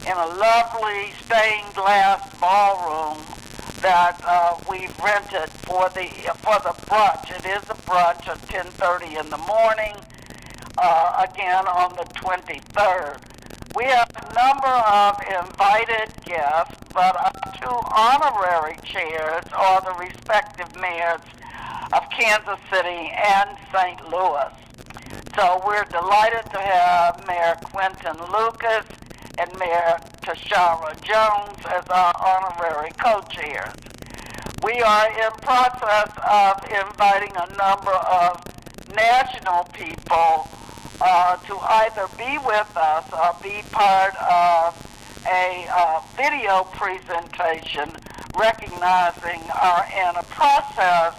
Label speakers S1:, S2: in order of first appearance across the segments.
S1: in a lovely stained glass ballroom that we've rented for the brunch. It is a brunch at 10:30 in the morning, again on the 23rd. We have a number of invited guests, but our two honorary chairs are the respective mayors of Kansas City and St. Louis. So we're delighted to have Mayor Quentin Lucas and Mayor Tashara Jones as our honorary co-chairs. We are in process of inviting a number of national people to either be with us or be part of a video presentation recognizing our in a process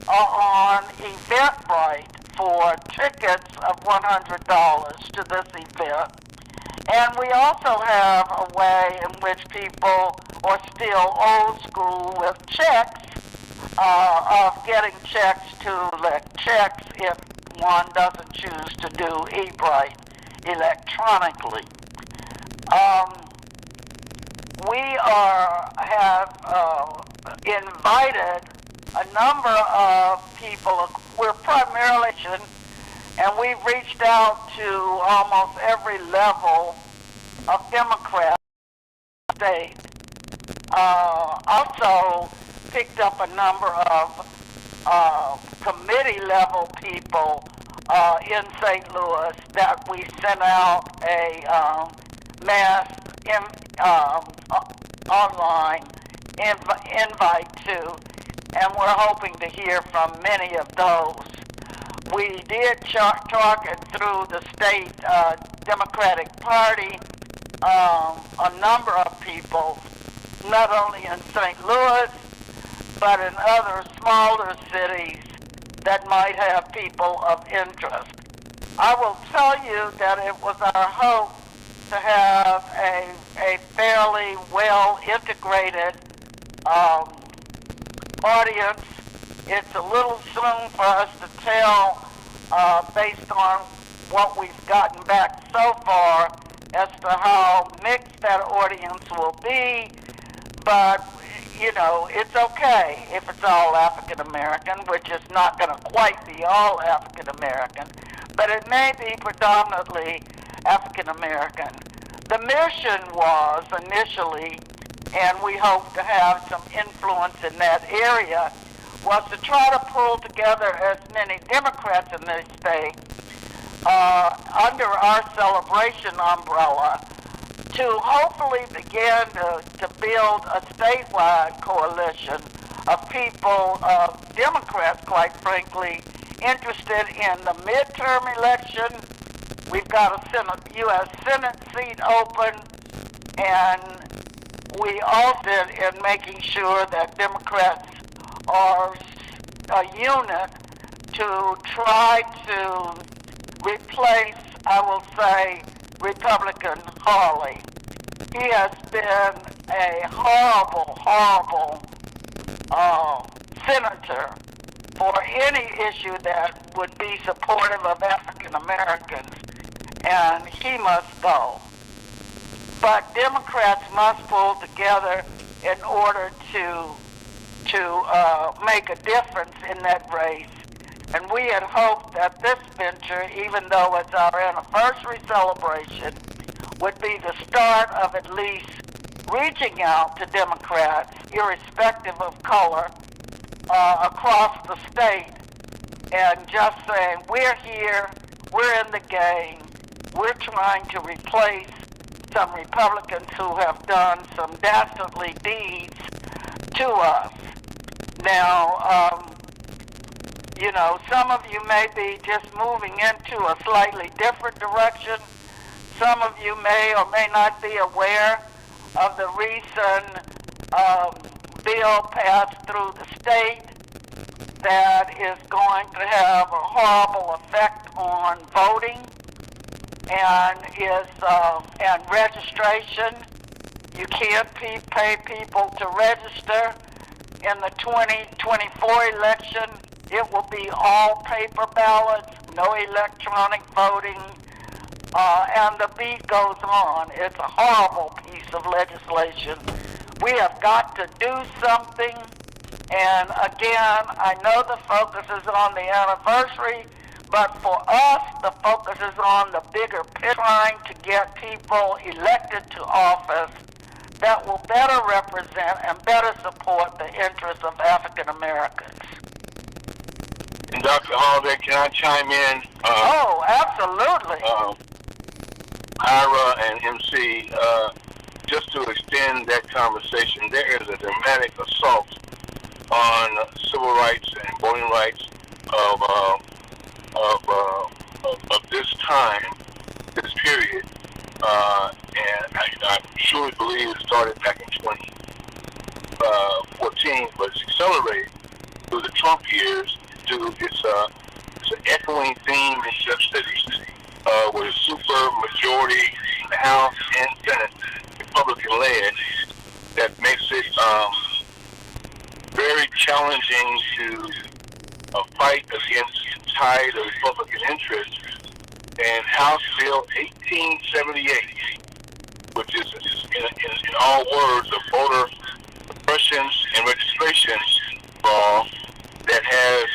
S1: on Eventbrite for tickets of $100 to this event. And we also have a way in which people are still old school with checks, of getting checks to elect checks if one doesn't choose to do eBrite electronically. We have invited a number of people. We're primarily, and we've reached out to almost every level of Democrats in the state. Also picked up a number of committee-level people in St. Louis that we sent out a mass online invite to, and we're hoping to hear from many of those. We did talk it through the state Democratic Party, a number of people, not only in St. Louis, but in other smaller cities that might have people of interest. I will tell you that it was our hope to have a fairly well-integrated audience. It's a little soon for us to tell, based on what we've gotten back so far, as to how mixed that audience will be, but you know, it's okay if it's all African American, which is not going to quite be all African American, but it may be predominantly African American. The mission was initially, and we hope to have some influence in that area, was to try to pull together as many Democrats in this state under our celebration umbrella to hopefully begin to build a statewide coalition of people, Democrats, quite frankly, interested in the midterm election. We've got a U.S. Senate seat open, and we also in making sure that Democrats are a unit to try to replace, I will say, Republican Hawley. He has been a horrible, horrible senator for any issue that would be supportive of African Americans, and he must go. But Democrats must pull together in order to make a difference in that race. And we had hoped that this venture, even though it's our anniversary celebration, would be the start of at least reaching out to Democrats, irrespective of color, across the state, and just saying, we're here, we're in the game, we're trying to replace some Republicans who have done some dastardly deeds to us. Now, you know, some of you may be just moving into a slightly different direction. Some of you may or may not be aware of the recent bill passed through the state that is going to have a horrible effect on voting and and registration. You can't pay people to register. In the 2024 election, it will be all paper ballots, no electronic voting. and the beat goes on. It's a horrible piece of legislation. We have got to do something. And again, I know the focus is on the anniversary, but for us, the focus is on the bigger picture, trying to get people elected to office that will better represent and better support the interests of African Americans.
S2: And Dr. Holiday, can I chime in?
S1: Oh, absolutely.
S2: Ira and MC, just to extend that conversation, there is a dramatic assault on civil rights and voting rights of this time, this period, and I truly believe it started back in 2014, but it's accelerated through the Trump years. It's an echoing theme in such cities with a super majority in the House and Senate, Republican-led, that makes it very challenging to fight against the tide of Republican interest. And House Bill 1878, which is in all words a voter suppression and registration law that has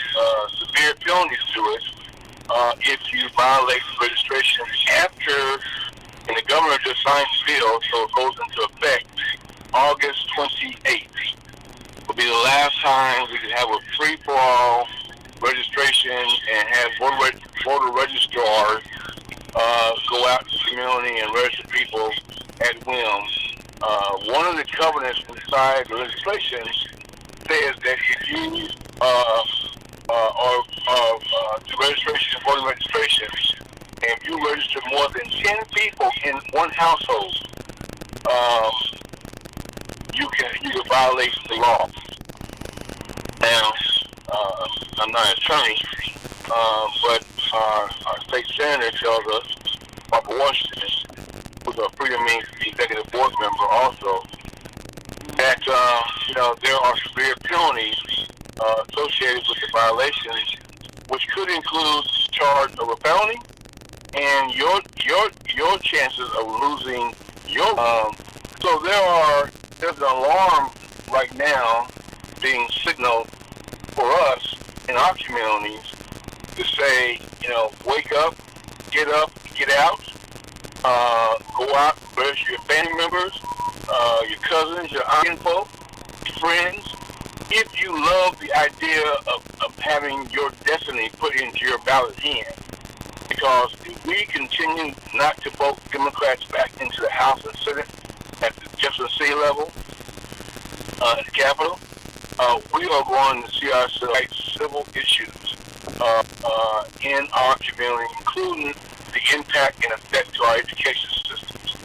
S2: severe penalties to it if you violate registration after, and the governor just signed the bill, so it goes into effect August 28th. Will be the last time we can have a free-for-all registration and have voter registrars go out to the community and register people at whim. One of the covenants inside the legislation says that if you do registration, voter registration, and if you register more than 10 people in one household, you can violate the law. Now, I'm not an attorney, but our state senator tells us, Barbara Washington, who's a Freedom Means executive board member also, that there are severe penalties associated with the violations, which could include charge of a felony and your chances of losing your. So there's an alarm right now being signaled for us in our communities to say, wake up, get out, go out, register your family members, your cousins, your aunt folk, friends. If you love the idea of having your destiny put into your ballot hand, because if we continue not to vote Democrats back into the House and Senate at the Jefferson City level, at the Capitol, we are going to see ourselves civil issues in our community, including the impact and effect to our education systems.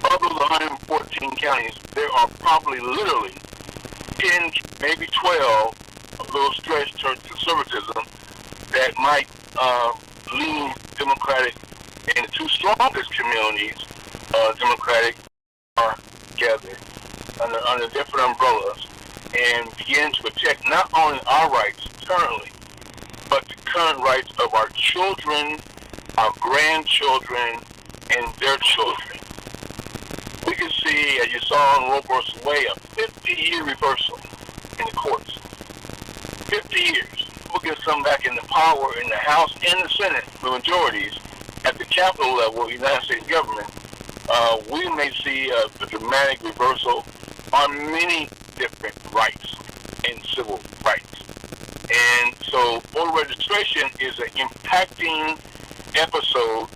S2: Of those 114 counties, there are probably literally 10, maybe 12 of those stretched towards conservatism that might lean Democratic, and the two strongest communities, Democratic, are together under different umbrellas and begin to protect not only our rights currently, but the current rights of our children, our grandchildren, and their children. We can see, as you saw in Roe vs. Wade, a 50-year reversal in the courts. 50 years. We'll get some back in the power in the House and the Senate, the majorities. At the Capitol level, the United States government, we may see a dramatic reversal on many different rights and civil rights. And so voter registration is an impacting episode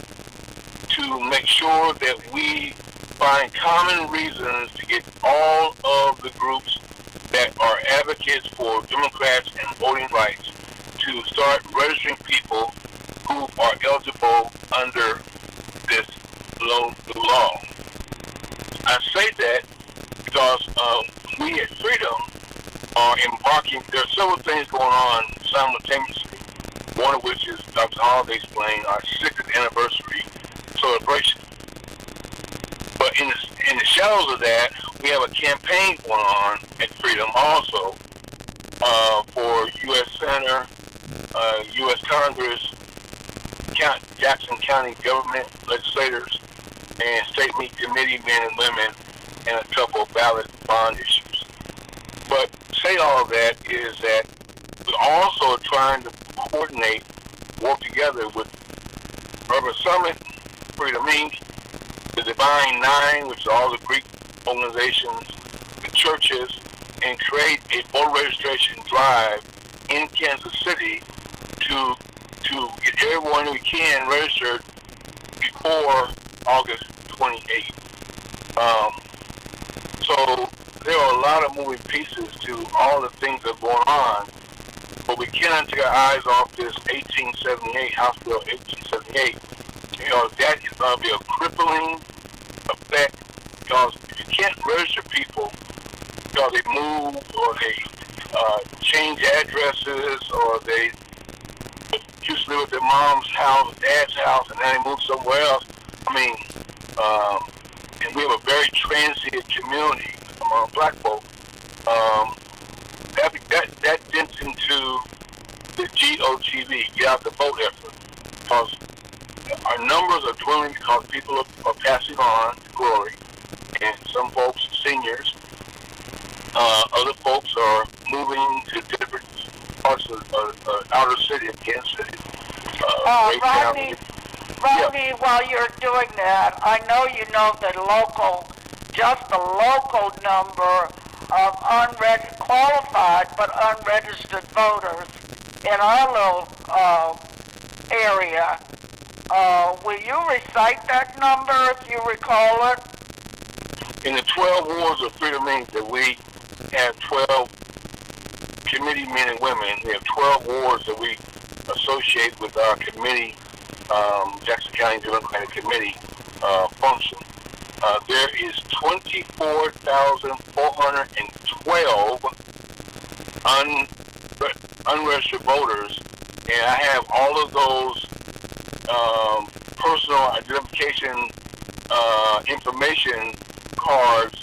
S2: to make sure that we find common reasons to get all of the groups that are advocates for Democrats and voting rights to start registering people who are eligible under this law. I say that because we at Freedom are embarking. There are several things going on simultaneously, one of which is Dr. Holiday explained our 6th anniversary celebration. But in the shadows of that, we have a campaign going on at Freedom also for U.S. Senator, U.S. Congress Jackson County government legislators and state meet committee men and women, and a couple of ballot bond issues. But say all of that is that we're also trying to coordinate, work together with Urban Summit, Freedom Inc., the Divine Nine, which are all the Greek organizations, the churches, and create a voter registration drive in Kansas City to get everyone we can registered before August 28th. So there are a lot of moving pieces to all the things that are going on, but we cannot take our eyes off this 1878, House Bill 1878. That is going to be a crippling effect, because if you can't register people because they move or they change addresses, or they used to live at their mom's house, dad's house, and then they move somewhere else. And we have a very transient community among black folk. That dents into the GOTV, get out the vote effort, because our numbers are dwindling because people are passing on to glory, and some folks, seniors, other folks are moving to different parts of outer city of Kansas City.
S1: Rodney, while you're doing that, I know you know the local number of qualified but unregistered voters in our little area. Will you recite that number if you recall it?
S2: In the 12 wards of Freedom Inc. that we have 12 committee men and women, we have 12 wards that we associate with our committee, Jackson County Democratic Committee function. There is 24,412 unregistered voters, and I have all of those personal identification information cards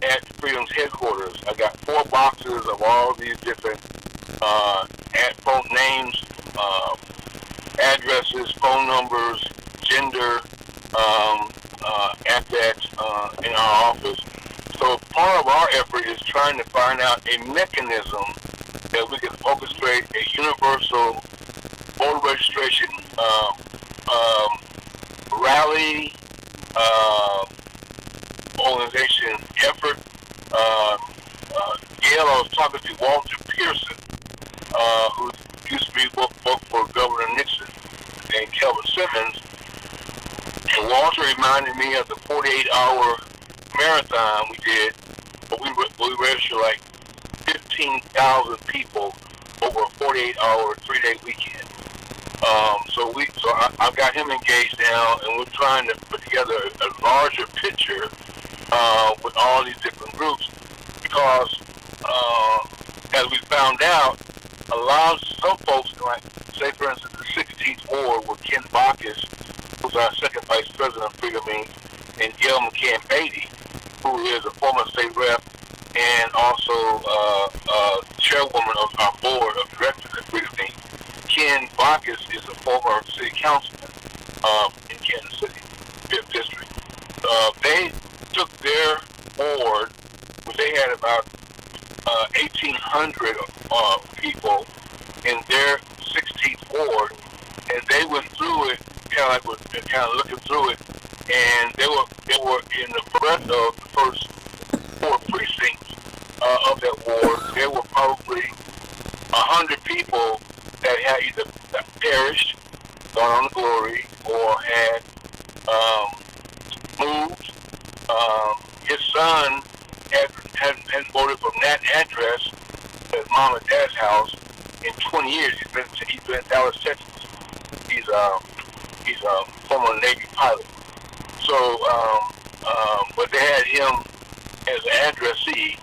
S2: at Freedom's headquarters. I got 4 boxes of all these different phone names, addresses, phone numbers, gender, at that in our office. So part of our effort is trying to find out a mechanism that we can orchestrate a universal voter registration rally organization effort. Gail, I was talking to Walter Pearson, who used to be both for Governor Nixon, and Kelvin Simmons. And Walter reminded me of the 48-hour marathon we did, but we registered like 15,000 people over a 48-hour, 3-day weekend. So I've got him engaged now, and we're trying to put together a larger picture with all these different groups, because as we found out, some folks, like, say for instance, the 16th Ward with Ken Bacchus, who's our second vice president of Freedom Inc., and Gail McCann Beatty, who is a former state rep and also chairwoman of our board of directors at Freedom Inc. Ken Bacchus is a former city councilman in Kansas City, 5th District. They took their board, which they had about 1,800 people in their 16th ward, and they went through it, kind of looking through it, and they were in the breadth of the first 4 precincts of that ward. There were probably 100 people that had either perished, gone on to glory, or had moved. His son hadn't voted from that address at mom and dad's house in 20 years. He's been in Dallas, Texas. He's a former Navy pilot. So, but they had him as an addressee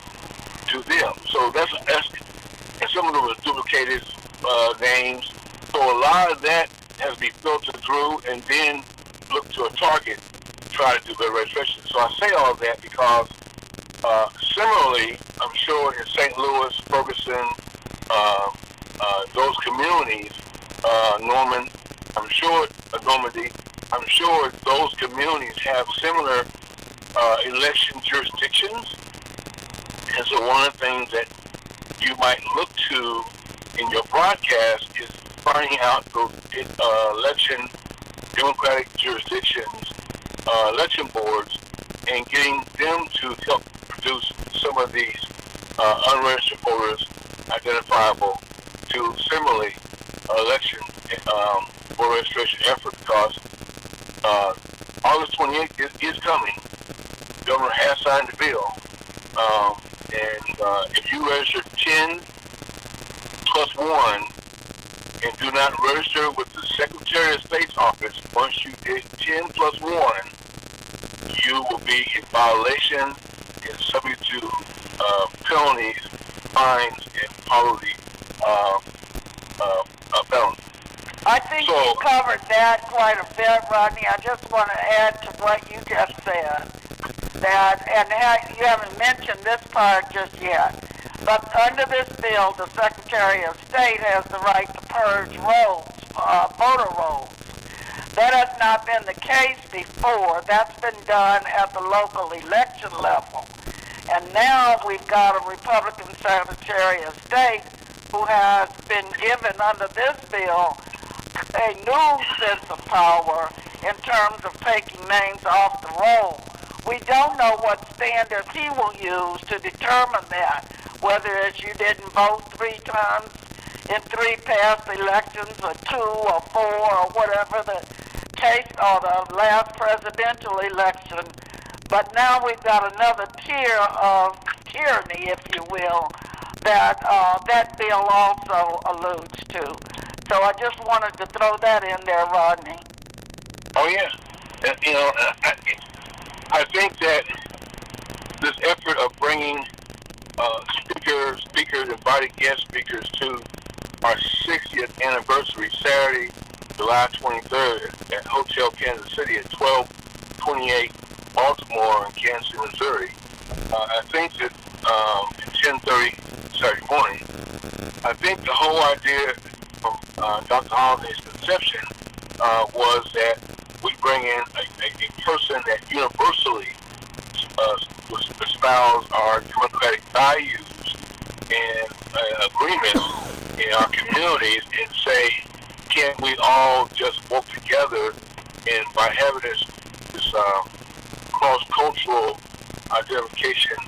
S2: to them. So that's and some of them was duplicated names. So a lot of that has to be filtered through, and then look to a target to try to do the registration. So I say all of that because similarly, I'm sure in St. Louis, Ferguson, those communities, Norman, I'm sure, Normandy, I'm sure those communities have similar election jurisdictions. And so one of the things that you might look to in your broadcast is finding out those election democratic jurisdictions, election boards, and getting them to help produce some of these unregistered voters identifiable to similarly election voter registration effort, because August 28th is coming. The governor has signed the bill. And if you register 10 plus 1 and do not register with the Secretary of State's office, once you get 10 plus 1, you will be in violation and subject to penalties, fines, and probably a felony.
S1: I think you covered that quite a bit, Rodney. I just want to add to what you just said. You haven't mentioned this part just yet, but under this bill, the Secretary of State has the right to purge rolls, voter rolls. That has not been the case before. That's been done at the local election level. And now we've got a Republican Secretary of State who has been given under this bill a new sense of power in terms of taking names off the roll. We don't know what standards he will use to determine that, whether it's you didn't vote 3 times in 3 past elections, or 2 or 4 or whatever the case, or the last presidential election. But now we've got another tier of tyranny, if you will, that that bill also alludes to. So I just wanted to throw that in there, Rodney.
S2: Oh, yeah. I think that this effort of bringing speakers, invited guest speakers to our 60th anniversary, Saturday, July 23rd, at Hotel Kansas City at 1228 Baltimore in Kansas City, Missouri. I think that at 10:30 Saturday morning, I think the whole idea from Dr. Holiday's conception was that we bring in a person that universally espouse our democratic values and agreements in our communities, and say, can we all just work together, and by having this cross-cultural identification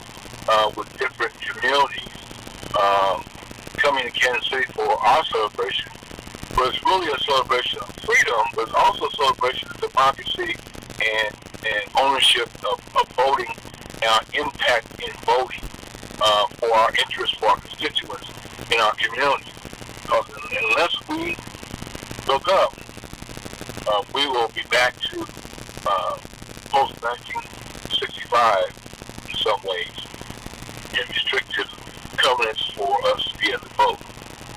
S2: with different communities coming to Kansas City for our celebration. But it's really a celebration of freedom, but it's also a celebration of democracy and ownership of voting and our impact in voting for our interests, for our constituents in our community. Because unless we look up, we will be back to post-1965 in some ways, and restrictive covenants for us to be able to vote.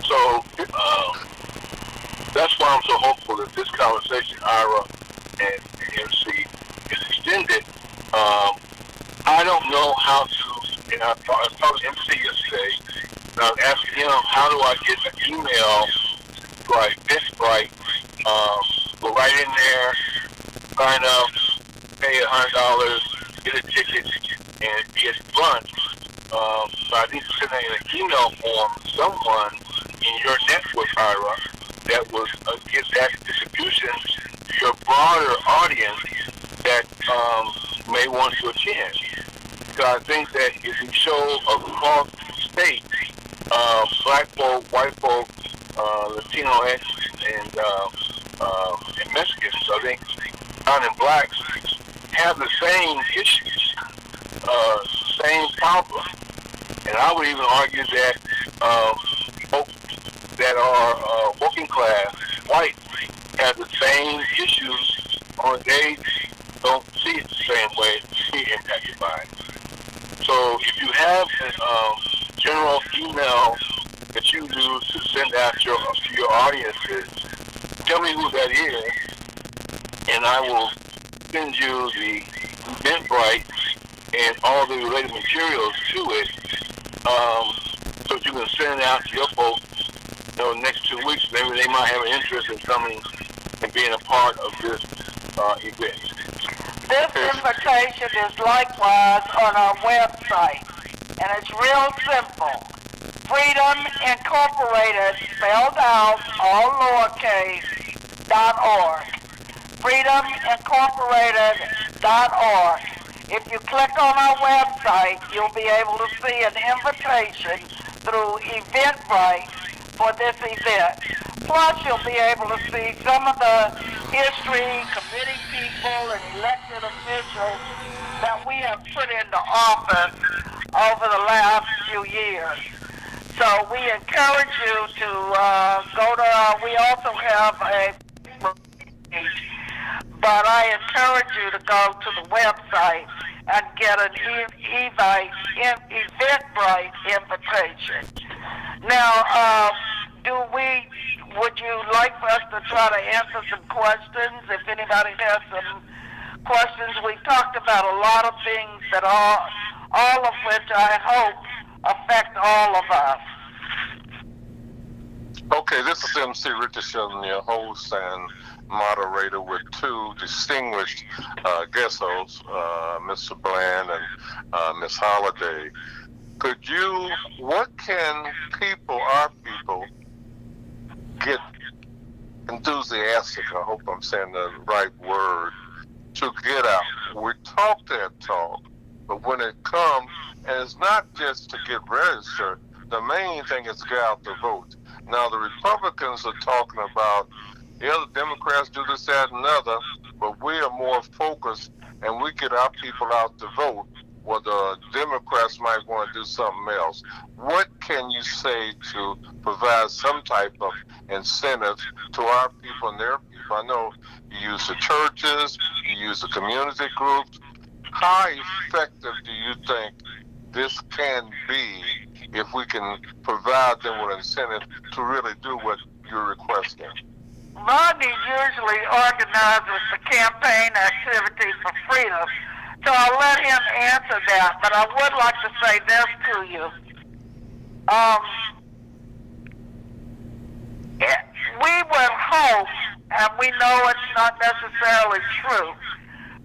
S2: So that's why I'm so hopeful that this conversation, Ira and MC, is extended. I don't know how to, and I talked to MC yesterday, and I was asking him, how do I get an email to Eventbrite, go right in there, sign up, pay $100, get a ticket, and be at lunch. So I need to send that in an email form to someone in your network, Ira, that will get that distribution to your broader audience that may want to attend. Because I think that if you show across the state, black folk, white folk, Latinx, and Mexicans, I think, brown and blacks have the same issues, same problem. And I would even argue that folks that are working class, white, have the same issues, or they don't see it the same way, be impacted by it. So if you have a general email that you use to send out to your audiences, tell me who that is, and I will send you the Eventbrite and all the related materials to it, so you can send it out to your folks. Next 2 weeks, maybe they might have an interest in coming and being a part of this event.
S1: This invitation is likewise on our website, and it's real simple. Freedom Incorporated, spelled out, all lowercase, .org. freedomincorporated.org. If you click on our website, you'll be able to see an invitation through Eventbrite for this event. Plus, you'll be able to see some of the history, committee people, and elected officials that we have put into office over the last few years. So we encourage you to go to, we also have a Facebook page, but I encourage you to go to the website and get an Eventbrite invitation. Now, would you like for us to try to answer some questions? If anybody has some questions, we talked about a lot of things that all of which I hope affect all of us.
S3: Okay, this is MC Richardson, your host and moderator, with two distinguished guest hosts, Mr. Bland and Ms. Holliday. What can our people get enthusiastic, I hope I'm saying the right word, to get out? We talk that talk, but when it comes, and it's not just to get registered, the main thing is to get out to vote. Now, the Republicans are talking about, the other Democrats do this, that, and another, but we are more focused, and we get our people out to vote, where the Democrats might want to do something else. What can you say to provide some type of incentive to our people and their people? I know you use the churches, you use the community groups. How effective do you think this can be if we can provide them with incentive to really do what you're requesting?
S1: Rodney usually organizes the campaign activity for freedom, so I'll let him answer that, but I would like to say this to you. We would hope, and we know it's not necessarily true,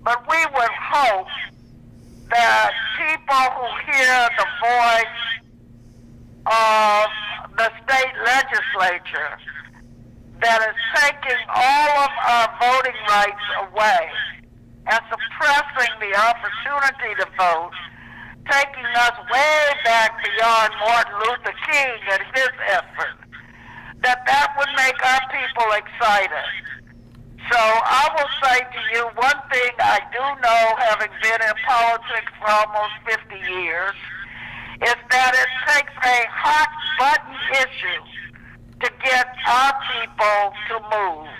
S1: but we would hope that people who hear the voice of the state legislature that is taking all of our voting rights away and suppressing the opportunity to vote, taking us way back beyond Martin Luther King and his effort, that would make our people excited. So I will say to you, one thing I do know, having been in politics for almost 50 years, is that it takes a hot button issue to get our people to move.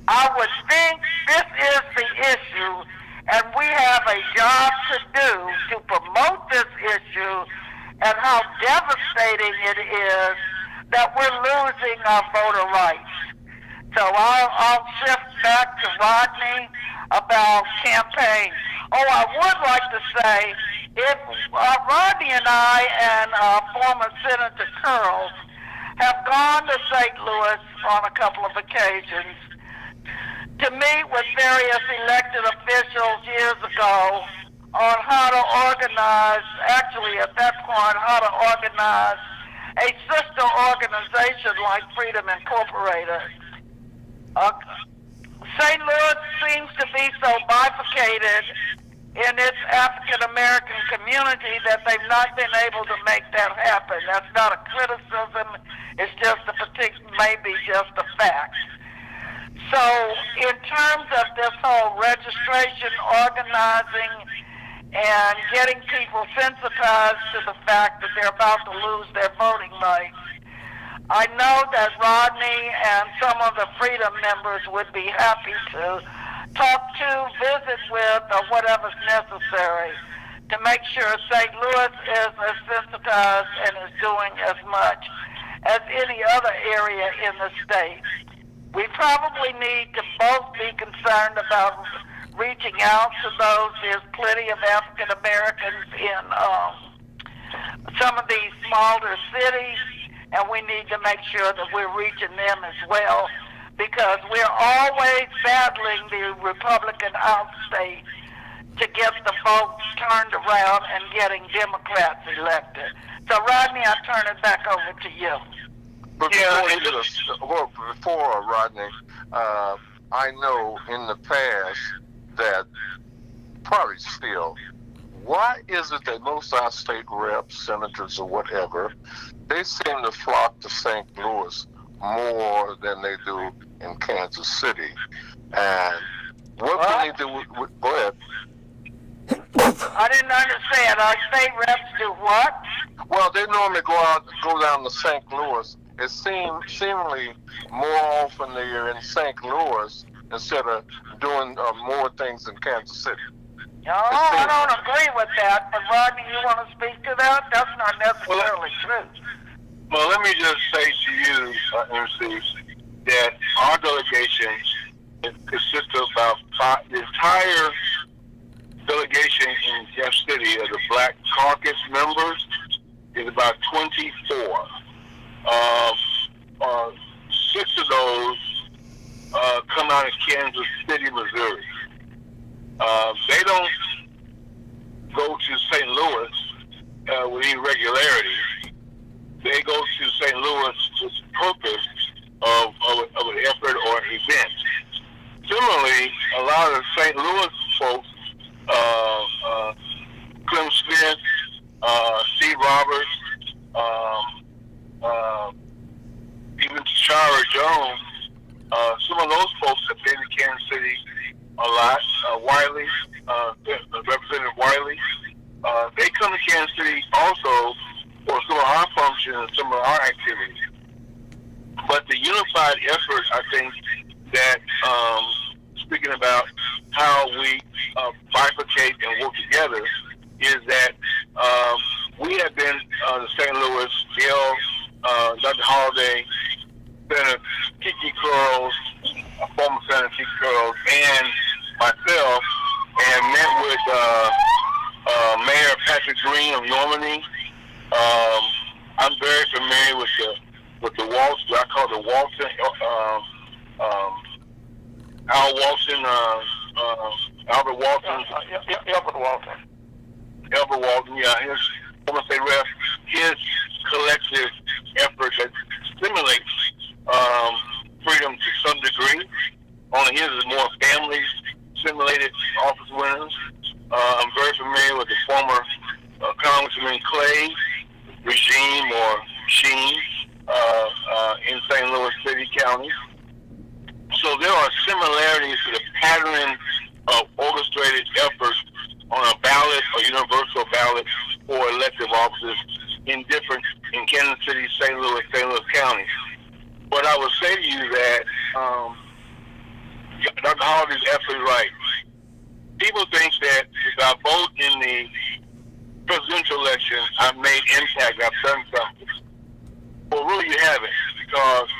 S1: I would think this is the issue, and we have a job to do to promote this issue and how devastating it is that we're losing our voter rights. So I'll shift back to Rodney about campaign. Oh, I would like to say, if Rodney and I and former Senator Curls have gone to St. Louis on a couple of occasions to meet with various elected officials years ago on how to organize, actually at that point, how to organize a sister organization like Freedom Incorporated. St. Louis seems to be so bifurcated in its African-American community that they've not been able to make that happen. That's not a criticism, it's just maybe just a fact. So in terms of this whole registration, organizing, and getting people sensitized to the fact that they're about to lose their voting rights, I know that Rodney and some of the Freedom members would be happy to talk to, visit with, or whatever's necessary to make sure St. Louis is as sensitized and is doing as much as any other area in the state. We probably need to both be concerned about reaching out to those. There's plenty of African Americans in some of these smaller cities, and we need to make sure that we're reaching them as well. because we're always battling the Republican outstate to get the votes turned around and getting Democrats elected. So, Rodney, I turn it back over to you.
S3: But before Rodney, I know in the past that probably still, why is it that most of our state reps, senators, or whatever, they seem to flock to St. Louis more than they do in Kansas City? And what can they do? Go ahead.
S1: I didn't understand. Our state reps do what?
S3: Well, they normally go down to St. Louis. It seemingly more often they're in St. Louis instead of doing more things in Kansas City.
S1: Oh, I don't agree with that. But Rodney, you want to speak to that? That's not necessarily true.
S2: Well, let me just say to you, MC, that our delegation consists of about the entire delegation in Jeff City of the Black Caucus members is about 24. 6 of those come out of Kansas City, Missouri. They don't go to St. Louis with any regularity. They go to St. Louis with the purpose of an effort or an event. Similarly, a lot of St. Louis folks, Clem Smith, Steve Roberts, even Tashara Jones, some of those folks have been in Kansas City a lot. Wiley, Representative Wiley, they come to Kansas City also for some of our functions and some of our activities. But the unified effort, I think, that speaking about how we bifurcate and work together, is that we have been to St. Louis, Gail, Dr. Holliday, Senator Kiki Curls, former Senator Kiki Curls, and myself, and met with Mayor Patrick Green of Normandy. I'm very familiar with the Walton, what I call the Walton, Al Walton, Albert Walton. Albert Walton, yeah, his former state rep, his collective effort that stimulates freedom to some degree. Only his is more family-simulated office winners. I'm very familiar with the former Congressman Clay regime or Sheen in St. Louis City County. So there are similarities to the pattern of orchestrated efforts on a ballot or universal ballot for elective offices in Kansas City, St. Louis counties. But I would say to you that Dr. Holliday is absolutely right. People think that if I vote in the presidential election, I've made impact, I've done something. Well, really you haven't, because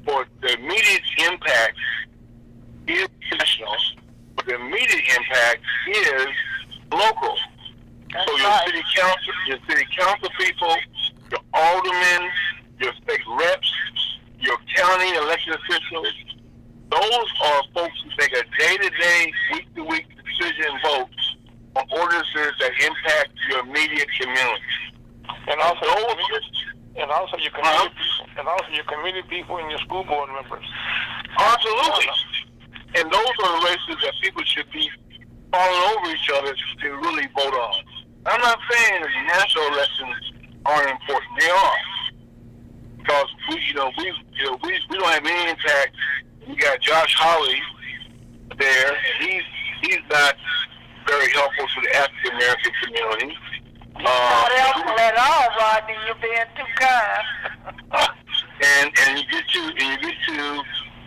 S2: for the immediate impact is national, but the immediate impact is local. So your city council people, your aldermen, your state reps, your county elected officials, those are folks who make a day-to-day, week-to-week decision votes on ordinances that impact your immediate community.
S4: And also your community people and your school board members.
S2: Absolutely. And those are the races that people should be falling over each other to really vote on. I'm not saying that the national elections aren't important. They are. Because we don't have any impact. We got Josh Hawley there, and he's not very helpful to the African American community.
S1: Not helpful at all, Rodney. You're being too kind.
S2: and you get to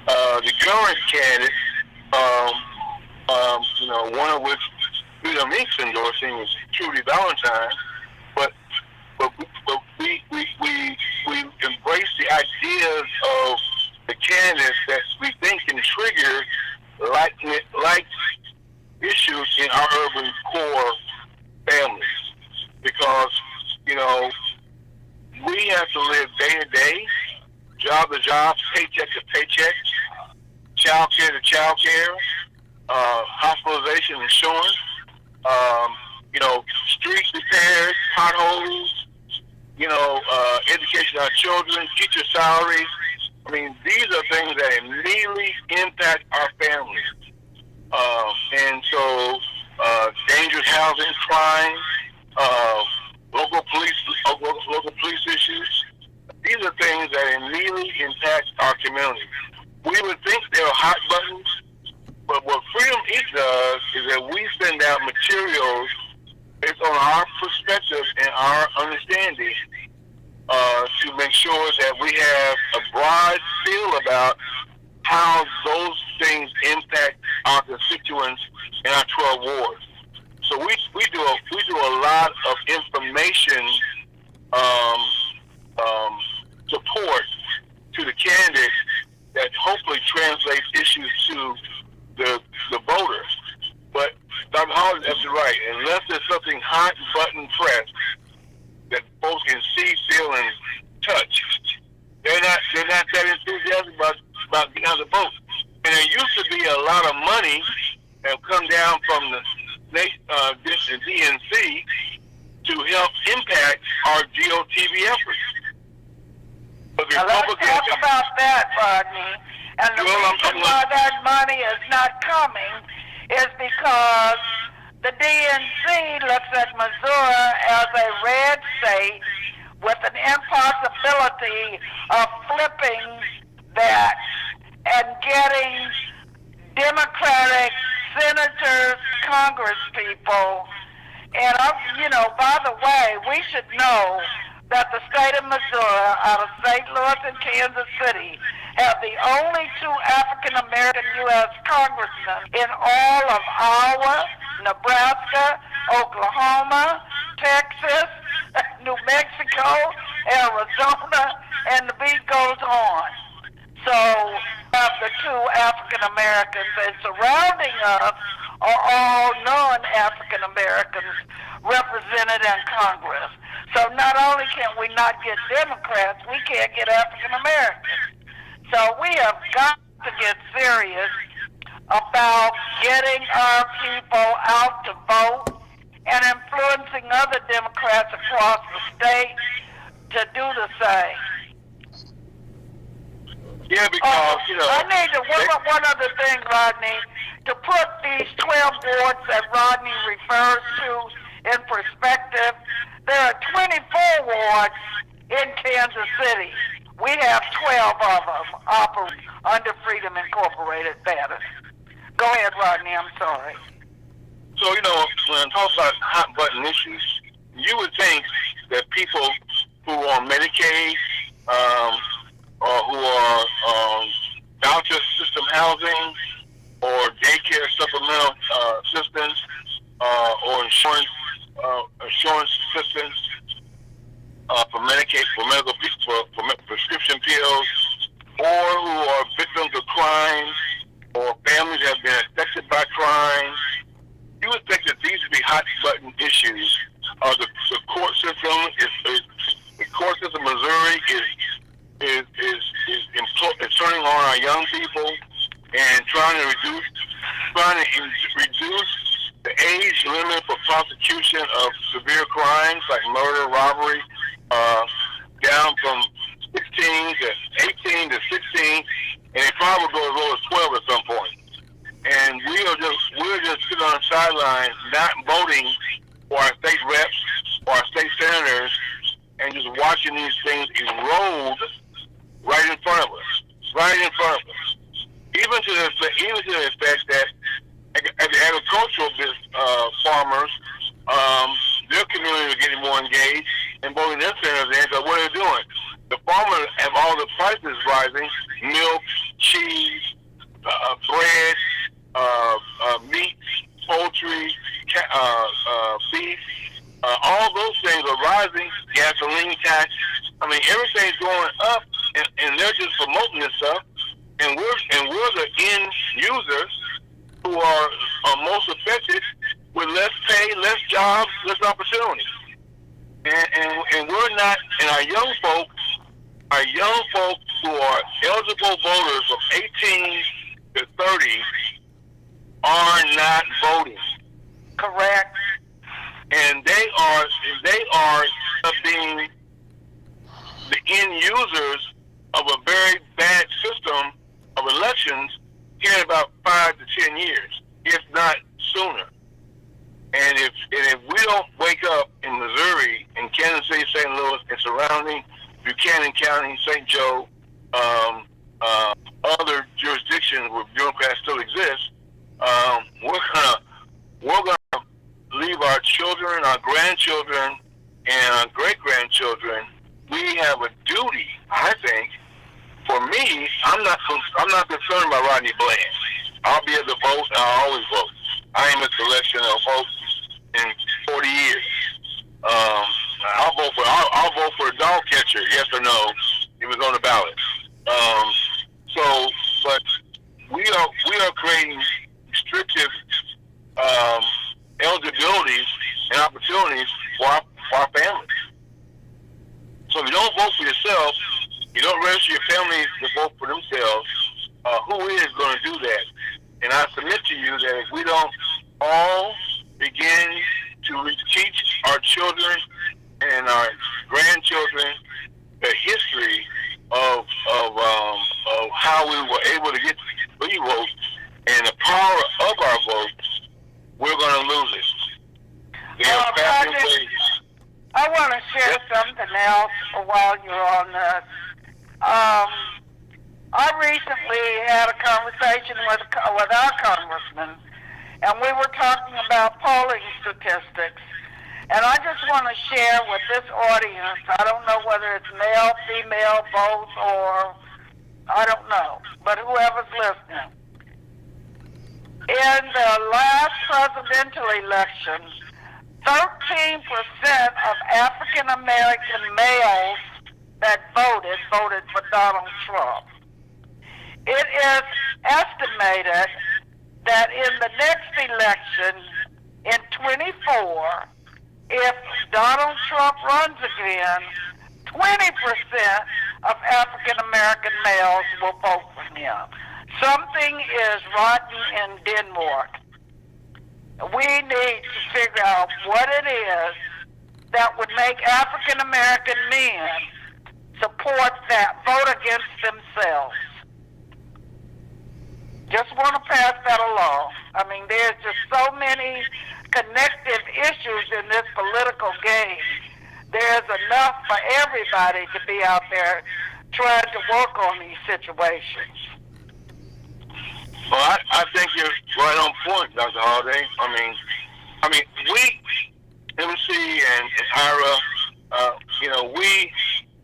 S2: the current candidate, one of which Freedom Inc. endorsing is Trudy Valentine, but we embrace the ideas of the candidates that we think can trigger like issues in our urban core families, because we have to live day to day, job to job, paycheck to paycheck, child care to child care, hospitalization insurance, street repairs, potholes, education of our children, teacher salaries. I mean, these are things that immediately impact our families. And so, dangerous housing, crime, local police issues. These are things that immediately impact our community. We would think they're hot buttons, but what Freedom Eats does is that we send out materials based on our perspective and our understanding to make sure that we have a broad feel about how those things impact our constituents in our 12 wards. So we do a lot of information support to the candidates that hopefully translates issues to the voters. But Dr. Hollis is right. Unless there's something hot button pressed that folks can see, feel, and touch, they're not that enthusiastic about getting out the vote. And there used to be a lot of money that would come down from the DNC to help impact our GOTV efforts. But
S1: now let's talk about that, Rodney. And the reason why that money is not coming is because the DNC looks at Missouri as a red state with an impossibility of flipping that and getting Democratic senators, congresspeople. And, by the way, we should know that the state of Missouri, out of St. Louis and Kansas City, have the only two African-American U.S. congressmen in all of Iowa, Nebraska, Oklahoma, Texas, New Mexico, Arizona, and the beat goes on. So, of the two African-Americans, and surrounding us are all non-African-Americans represented in Congress. So not only can we not get Democrats, we can't get African-Americans. So we have got to get serious about getting our people out to vote and influencing other Democrats across the state to do the same.
S2: Yeah, because,
S1: I need to, one other thing, Rodney, to put these 12 wards that Rodney refers to in perspective. There are 24 wards in Kansas City. We have 12 of them operating under Freedom Incorporated status. Go ahead, Rodney, I'm sorry.
S2: So, when I talk about hot button issues, you would think that people who are on Medicaid, or who are voucher system housing, or daycare supplemental assistance, or insurance assistance for Medicaid, for prescription pills, or who are victims of crimes, or families that have been affected by crime. You would think that these would be hot button issues. The court system the court system in Missouri is turning on our young people and trying to reduce the age limit for prosecution of severe crimes like murder, robbery, down from 16 to 18 to 16, and it probably will go as low as 12 at some point. And we're just sitting on the sidelines, not voting for our state reps or our state senators, and just watching these things erode right in front of us. Even to the effect that the agricultural farmers, their community are getting more engaged and voting their senators in, because what are they doing? The farmers have all the prices rising: milk, cheese, bread, meat, poultry, beef. All those things are rising. Gasoline tax. I mean, everything's going up, and they're just promoting this stuff. And we're the end users who are most affected with less pay, less jobs, less opportunity. And we're not. And our young folks who therefore, eligible voters of 18 to 30 are not voting.
S1: Correct.
S2: And they are being the end users of a very bad system of elections here in about 5 to 10 years, if not sooner. And if we don't wake up in Missouri, in Kansas City, St. Louis, and surrounding Buchanan County, St. Joe, other jurisdictions where Democrats still exist, we're gonna leave our children, our grandchildren, and our great-grandchildren. We have a duty, I think. For me, I'm not concerned about Rodney Bland. I'll be able to vote, and I'll always vote. I ain't missed election or vote in 40 years. I'll vote for a dog catcher, yes or no, if it's on the ballot. But we are creating restrictive eligibilities and opportunities for our families. So if you don't vote for yourself, you don't register your family to vote for themselves, who is going to do that? And I submit to you that if we don't all begin to teach our children and our grandchildren the history of how we were able to get free votes and the power of our votes, we're going to lose it.
S1: I want to share something else while you're on this. I recently had a conversation with our congressman, and we were talking about polling statistics. And I just want to share with this audience, I don't know whether it's male, female, both, or I don't know, but whoever's listening. In the last presidential election, 13% of African American males that voted for Donald Trump. It is estimated that in the next election, in 24, if Donald Trump runs again, 20% of African American males will vote for him. Something is rotten in Denmark. We need to figure out what it is that would make African American men support that, vote against themselves. Just want to pass that along. I mean, there's just so many connective issues in this political game. There's enough for everybody to be out there trying to work on these situations.
S2: Well, I think you're right on point, Dr. Holiday. I mean, we, MC and Ira,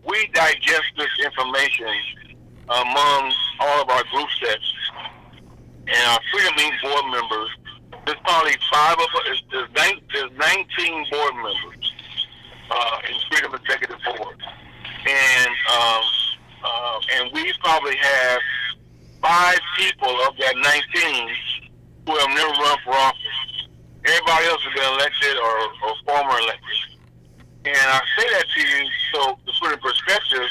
S2: we digest this information among all of our group sets and our Freedom League board members. There's probably 5 of us. There's 19 board members in Freedom Executive Board, and we probably have 5 people of that 19 who have never run for office. Everybody else has been elected or former elected. And I say that to you so to put in perspective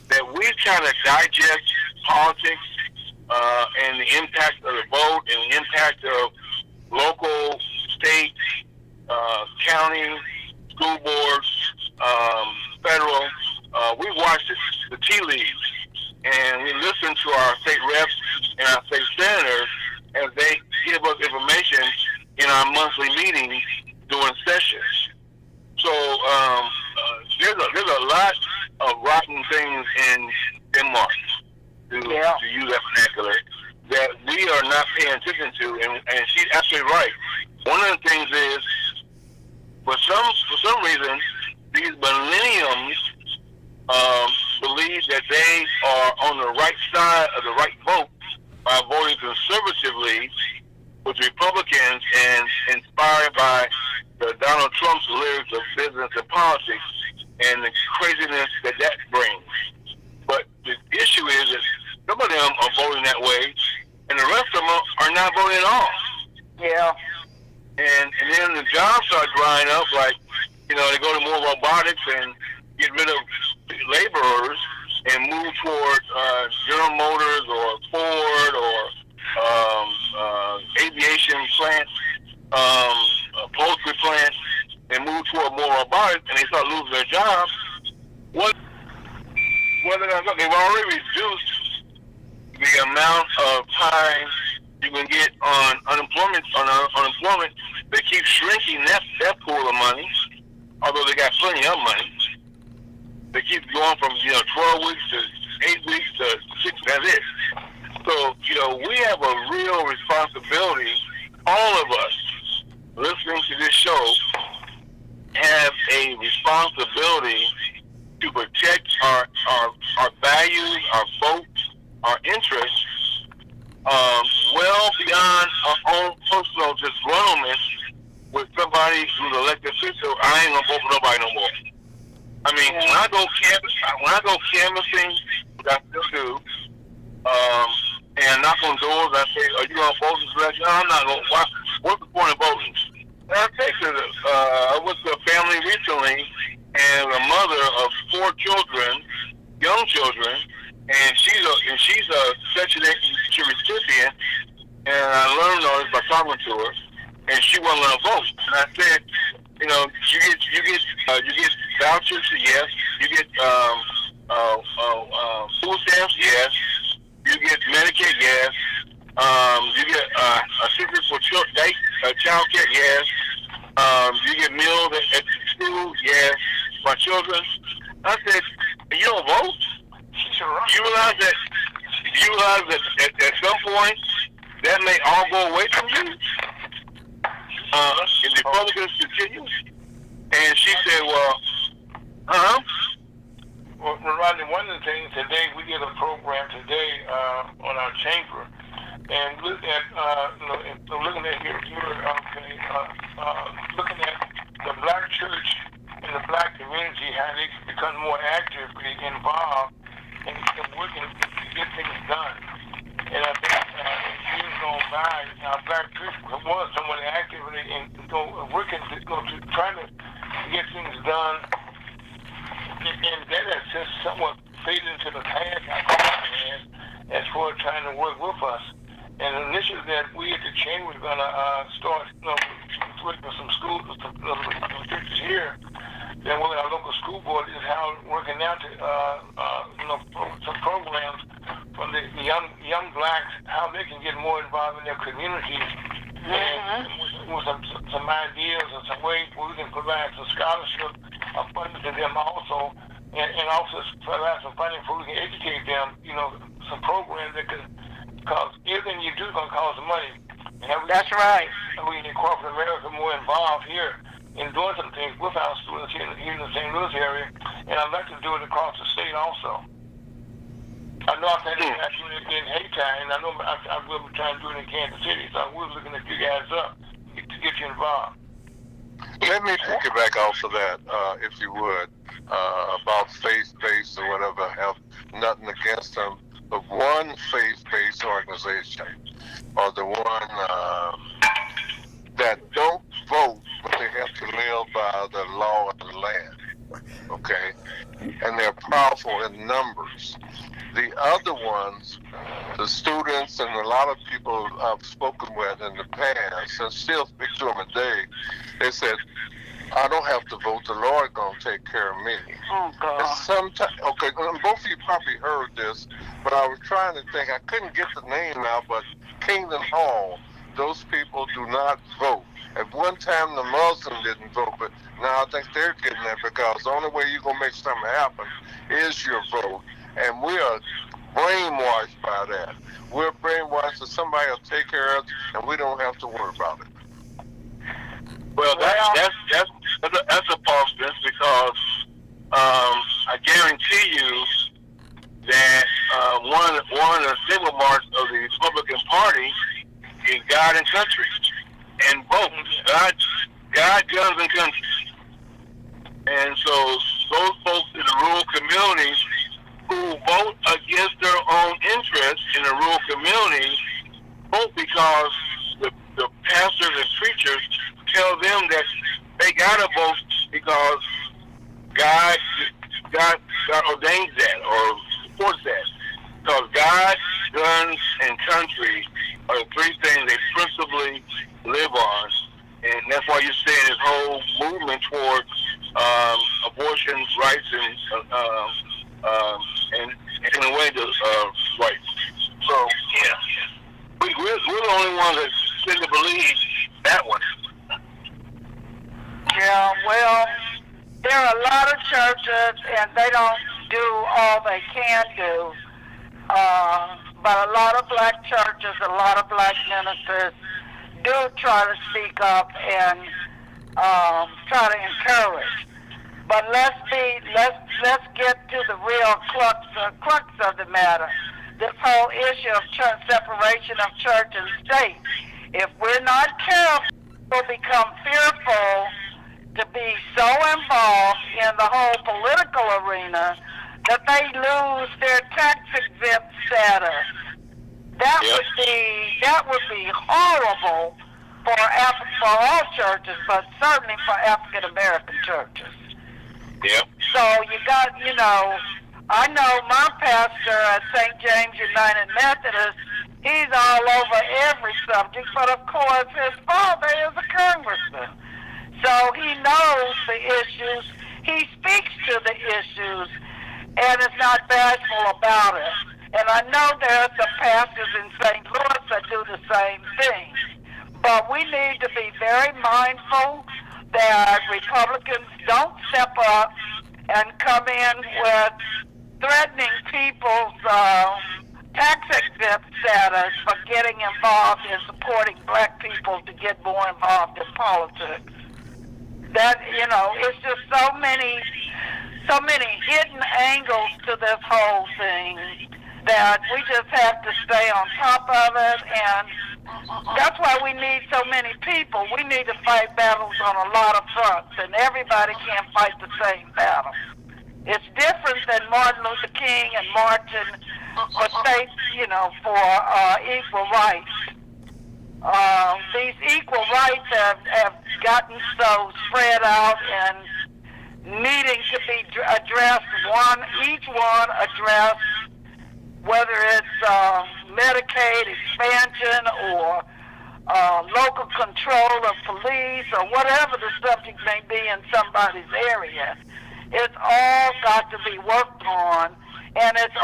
S2: that we kind of digest politics and the impact of the vote and the impact of local, state, county, school boards, federal. We watch the tea leaves, and we listen to our state reps and our state senators as they give us information in our monthly meetings during sessions. So there's a lot of rotten things in Denmark, to use that vernacular, that we are not paying attention to, and she's absolutely right. One of the things is, for some reason, these millenniums believe that they are on the right side of the right vote by voting conservatively with Republicans and inspired by the Donald Trump's lyrics of business and politics and the craziness that brings. But the issue is that some of them are voting that way, and the rest of them are not voting at all.
S1: Yeah.
S2: And then the jobs start drying up, like, they go to more robotics and get rid of laborers, and move toward General Motors or Ford or aviation plants, poultry plants, and move toward more robotics, and they start losing their jobs, they've already reduced the amount of time you can get on unemployment. They keep shrinking that pool of money, although they got plenty of money. They keep going from 12 weeks to 8 weeks to 6. That's it. So we have a real responsibility. All of us listening to this show have a responsibility to protect our values, our votes, our interests, well beyond our own personal disgruntlement with somebody who's elected official. I ain't gonna vote for nobody no more. I mean, when I go canvassing, which I still do, and knock on doors, I say, "Are you gonna vote this election?" No, I'm not gonna. What's the point of voting? And I went to a family recently, and a mother of 4 children, young children, and she's a Section 8 recipient, and I learned all this by talking to her, and she wasn't going to vote. And I said, you get vouchers, yes. You get food stamps, yes. You get Medicaid, yes. You get assistance for child care, yes. You get meals at school, yes. My children. I said, you don't vote? You realize that at some point that may all go away from you? If the Republicans continue? And she said, well,
S4: Rodney, one of the things today, we did a program today on our chamber, and look at looking at looking at the black church and the black community, how they can become more actively involved and working to get things done. And I think in years gone by, our black church was somewhat actively working to trying to get things done. And that has just somewhat faded into the past, as far as trying to work with us. And the initiative that we at the chamber are going to start, with some schools, some churches here, then with our local school board is how working out to, some programs from the young blacks, how they can get more involved in their communities, and with some ideas and some ways where we can provide some scholarship funding to them also, and also provide some funding for we can educate them, some programs that can, because everything you do is going to cost money.
S1: That's right.
S4: We need corporate America more involved here in doing some things with our students here in the St. Louis area, and I'd like to do it across the state also. I know I can't do it in Haiti, and I know I will be trying to do it in Kansas City, so we're looking at you guys up to get you involved.
S3: Let me piggyback off of that, if you would, about faith-based or whatever. I have nothing against them, but one faith-based organization, or the one that don't vote, but they have to live by the law of the land, okay? And they're powerful in numbers. The other ones, the students and a lot of people I've spoken with in the past, and still speak to them today, they said, I don't have to vote, the Lord going to take care of me.
S1: Oh, God.
S3: And sometimes, okay, both of you probably heard this, but I was trying to think, I couldn't get the name out, but Kingdom Hall, those people do not vote. At one time, the Muslims didn't vote, but now I think they're getting that, because the only way you're going to make something happen is your vote. And we are brainwashed by that. We're brainwashed that somebody will take care of us, and we don't have to worry about it.
S2: Well, that's a falseness, because I guarantee you that one of the single marks of the Republican Party is God and country, and both God, guns, and country. And so those folks in the rural communities who vote against their own interests in the rural communities vote because the pastors and preachers tell them that they gotta vote because God ordains that, or support that. Because God, guns, and country are the three things they principally live on. And that's why you're seeing this whole movement toward abortion rights and in a way, the rights. So, yeah. We're the only ones that seem to believe that one.
S1: Yeah, well, there are a lot of churches, and they don't do all they can do. But a lot of black churches, a lot of black ministers do try to speak up and try to encourage. But let's get to the real crux of the matter. This whole issue of separation of church and state. If we're not careful, we'll become fearful to be so involved in the whole political arena that they lose their tax-exempt status. That would be horrible for all churches, but certainly for African American churches.
S2: Yep.
S1: So I know my pastor at St. James United Methodist, he's all over every subject, but of course his father is a congressman. So he knows the issues, he speaks to the issues, and is not bashful about it. And I know there are some pastors in St. Louis that do the same thing. But we need to be very mindful that Republicans don't step up and come in with threatening people's tax-exempt status for getting involved in supporting black people to get more involved in politics. That, it's just so many hidden angles to this whole thing that we just have to stay on top of it, and that's why we need so many people. We need to fight battles on a lot of fronts, and everybody can't fight the same battle. It's different than Martin Luther King and marching for states, for equal rights. These equal rights have gotten so spread out and needing to be addressed, each one addressed, whether it's Medicaid expansion or local control of police or whatever the subject may be in somebody's area. It's all got to be worked on, and it's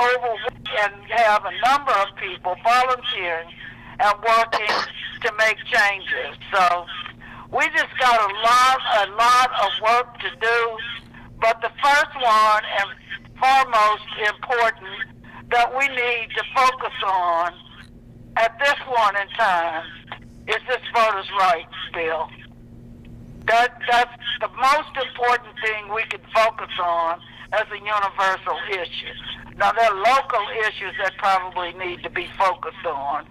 S1: and have a number of people volunteering and working to make changes. So we just got a lot of work to do, but the first one and foremost important that we need to focus on at this point in time is this voters' rights bill. That's the most important thing we can focus on as a universal issue. Now, there are local issues that probably need to be focused on,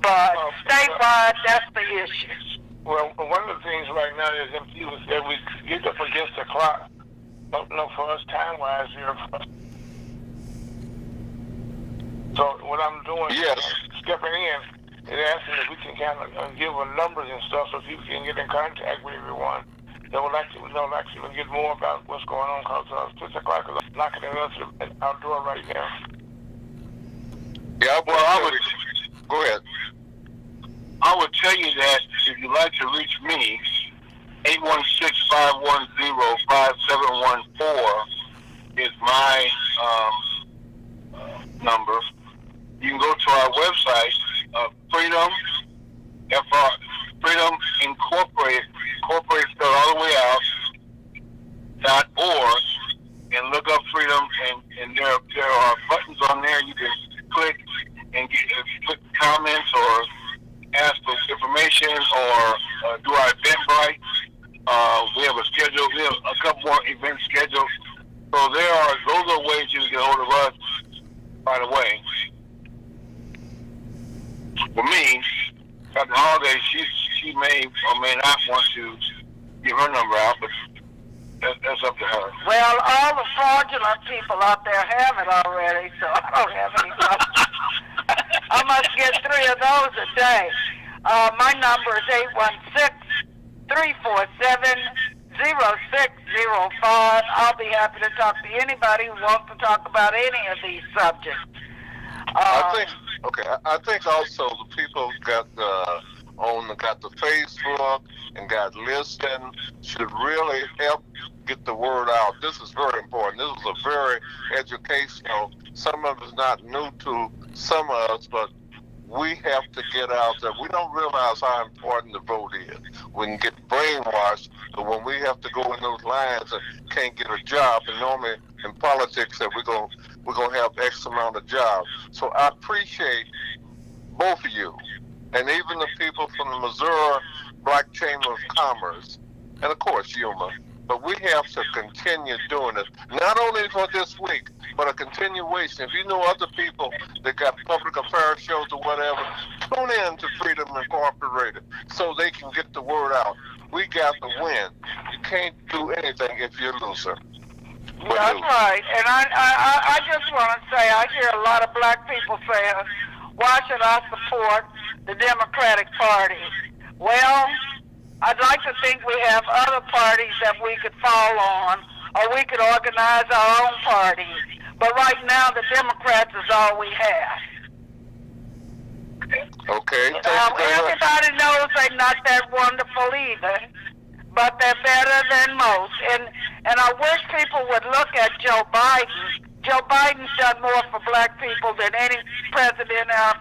S1: but statewide, that's the issue.
S4: Well, one of the things right now is that we get up against the clock. For us time-wise here. So what I'm doing is stepping in and asking if we can kind of give numbers and stuff so people can get in contact with everyone. They would actually get more about what's going on because 6 o'clock is knocking at our door right now.
S2: Yeah, well, go ahead. I would tell you that if you'd like to reach me, 816-510-5714 is my number. You can go to our website, Freedom Incorporated, spelled all the way out, .org, and look up Freedom, and there are buttons on there you can click and put comments or ask for information or do our Eventbrite. We have a schedule. We have a couple more events scheduled. So those are ways you can get hold of us right away. For me, at the holidays, she may or may not want to give her number out, but that's up to her.
S1: Well, all the fraudulent people out there have it already, so I don't have any problem. I must get 3 of those a day. My number is 0605. I'll be happy to talk to anybody who wants to talk about any of these subjects.
S3: I think also the people got the Facebook and got listening should really help get the word out. This is very important. This is a very educational. Some of it's not new to some of us, but we have to get out there. We don't realize how important the vote is. We can get brainwashed, but when we have to go in those lines and can't get a job, and normally in politics that we're gonna have X amount of jobs. So I appreciate both of you, and even the people from the Missouri Black Chamber of Commerce, and of course Yuma. But we have to continue doing it, not only for this week, but a continuation. If you know other people that got public affairs shows or whatever, tune in to Freedom Incorporated so they can get the word out. We got to win. You can't do anything if you're a loser.
S1: That's right. And I just want to say, I hear a lot of black people saying, why should I support the Democratic Party? Well, I'd like to think we have other parties that we could fall on, or we could organize our own parties. But right now, the Democrats is all we have.
S3: Okay.
S1: Everybody knows they're not that wonderful either, but they're better than most. And I wish people would look at Joe Biden. Joe Biden's done more for black people than any president in our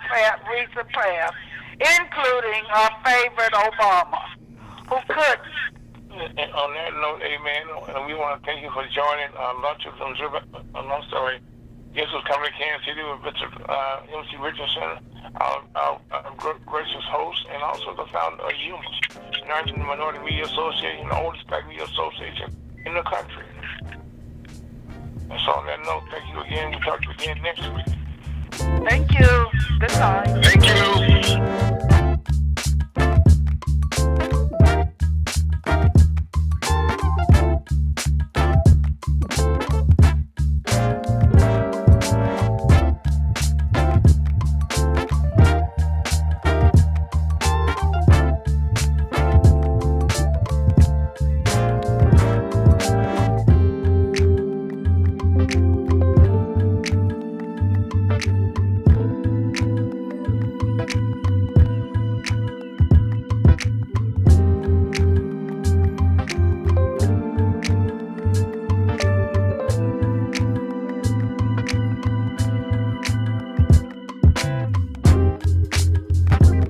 S1: recent past, including our favorite Obama, who couldn't.
S4: And on that note, amen, we want to thank you for joining Lunch with This was coming to Kansas City with MC Richardson, our gracious host, and also the founder of Yuma, United Minority Media Association, the oldest black media association in the country. And so on that note, thank you again. We'll talk to you again next week.
S1: Thank you. Good night.
S2: Thank you.